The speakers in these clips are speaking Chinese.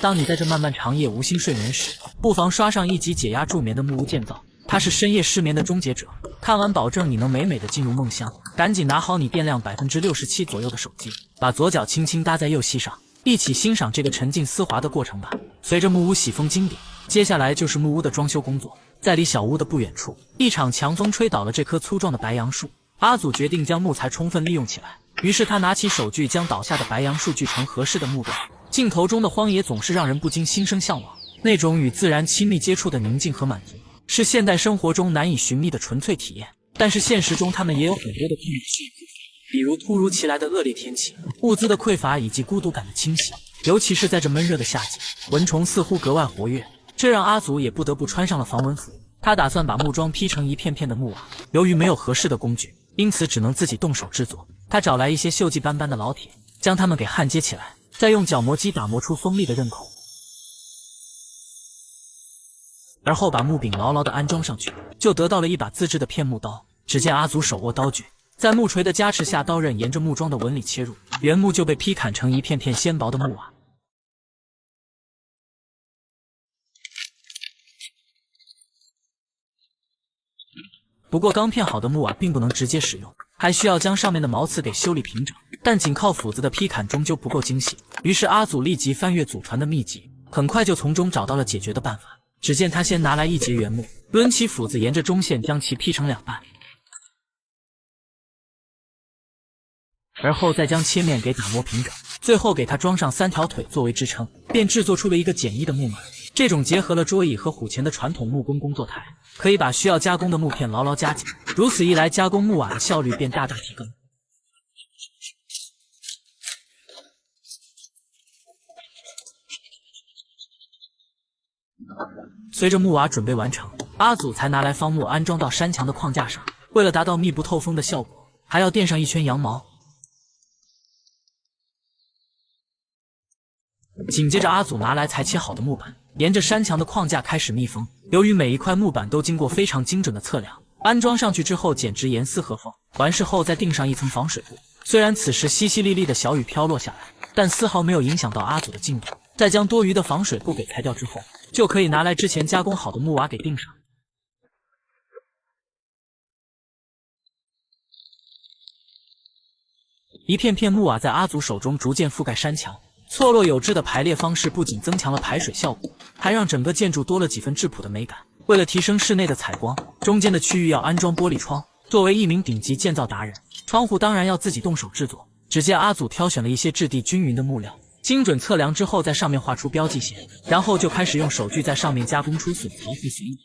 當你在這漫漫長夜無心睡眠時，不妨刷上一集解壓助眠的木屋建造，它是深夜失眠的終結者。看完保證你能美美的進入夢鄉。趕緊拿好你電量67%左右的手機，把左腳輕輕搭在右膝上，一起欣賞這個沉浸絲滑的過程吧。隨着木屋洗風經典，接下來就是木屋的裝修工作。在離小屋的不遠處，一場強風吹倒了這棵粗壯的白楊樹。阿祖決定將木材充分利用起來，於是他拿起手鋸，將倒下的白楊树鋸成合適的木段。鏡頭中的荒野總是讓人不禁心生向往，那種與自然親密接觸的寧靜和滿足，是現代生活中難以尋覓的純粹體驗。但是現實中他們也有很多的困難，比如突如其來的惡劣天氣、物資的匮乏以及孤獨感的侵襲。尤其是在這悶熱的夏季，蚊蟲似乎格外活躍，這讓阿祖也不得不穿上了防蚊服。他打算把木樁劈成一片片的木瓦，由於沒有合適的工具，因此只能自己動手制作。他找來一些锈迹斑斑的老鐵，將它們給焊接起來，再用角磨機打磨出锋利的刃口，而後把木柄牢牢地安裝上去，就得到了一把自制的片木刀。只見阿祖手握刀具，在木錘的加持下，刀刃沿着木樁的紋理切入，原木就被劈砍成一片片纖薄的木瓦。不過刚片好的木瓦并不能直接使用，還需要將上面的毛刺給修理平整，但僅靠斧子的劈砍終究不夠精細。於是阿祖立即翻閱祖傳的秘籍，很快就從中找到了解決的辦法。只見他先拿來一截原木，掄起斧子，沿着中線將其劈成兩半，而後再将切面給打磨平整，最後給它裝上3條腿作為支撐，便制作出了一個簡易的木門。這種結合了桌椅和虎鉗的傳統木工工作台，可以把需要加工的木片牢牢夾緊，如此一來，加工木瓦的效率便大大提高。隨着木瓦準備完成，阿祖才拿來方木安裝到山牆的框架上。為了達到密不透風的效果，還要墊上一圈羊毛。緊接着，阿祖拿來裁切好的木板，沿着山牆的框架開始密封。由於每一塊木板都經過非常精準的測量，安裝上去之後簡直嚴絲合縫。完事後再釘上一層防水布。雖然此時淅淅瀝瀝的小雨飄落下來，但絲毫沒有影響到阿祖的進度。再將多餘的防水布給裁掉之後，就可以拿來之前加工好的木瓦給釘上。一片片木瓦在阿祖手中逐漸覆蓋山牆，錯落有致的排列方式不僅增強了排水效果，還讓整個建築多了幾分質樸的美感。為了提升室內的採光，中間的區域要安裝玻璃窗。作為一名頂級建造達人，窗戶當然要自己動手制作。只見阿祖挑選了一些質地均勻的木料，精準測量之後，在上面畫出標記線，然後就開始用手鋸在上面加工出榫槽和榫椅。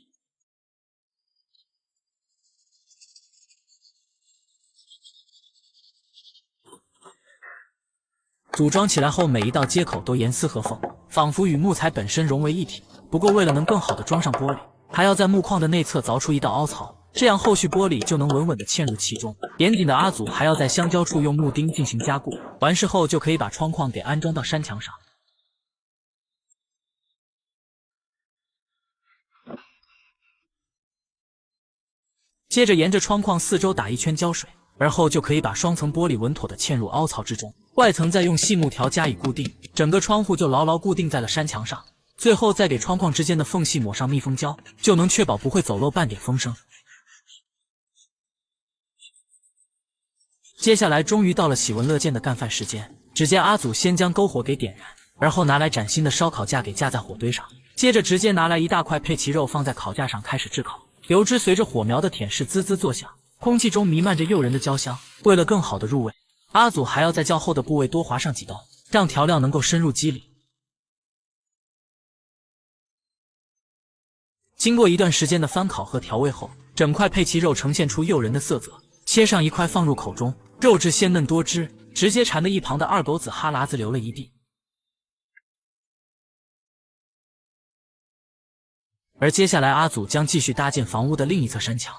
組裝起來後，每一道接口都嚴絲合縫，仿佛與木材本身融為一體。不過為了能更好地裝上玻璃，還要在木框的內側鑿出一道凹槽，這樣後續玻璃就能穩穩地嵌入其中。嚴謹的阿祖還要在相交處用木釘進行加固，完事後就可以把窗框給安裝到山牆上。接着沿着窗框四周打一圈膠水，而後就可以把雙層玻璃穩妥地嵌入凹槽之中，外層再用細木條加以固定，整個窗戶就牢牢固定在了山牆上。最後再給窗框之間的縫隙抹上密封膠，就能確保不會走漏半點風聲。接下來終於到了喜聞樂見的幹飯時間。只見阿祖先將篝火給點燃，而後拿來嶄新的燒烤架給架在火堆上，接着直接拿來一大塊佩奇肉放在烤架上開始炙烤，油脂隨着火苗的舔舐滋滋作響，空氣中彌漫着誘人的焦香。為了更好的入味，阿祖還要在較厚的部位多劃上幾刀，讓調料能夠深入肌裡。經過一段時間的翻烤和調味後，整塊佩奇肉呈現出誘人的色澤。切上一塊放入口中，肉質鮮嫩多汁，直接饞得一旁的二狗子哈喇子流了一地。而接下來，阿祖將繼續搭建房屋的另一側山牆。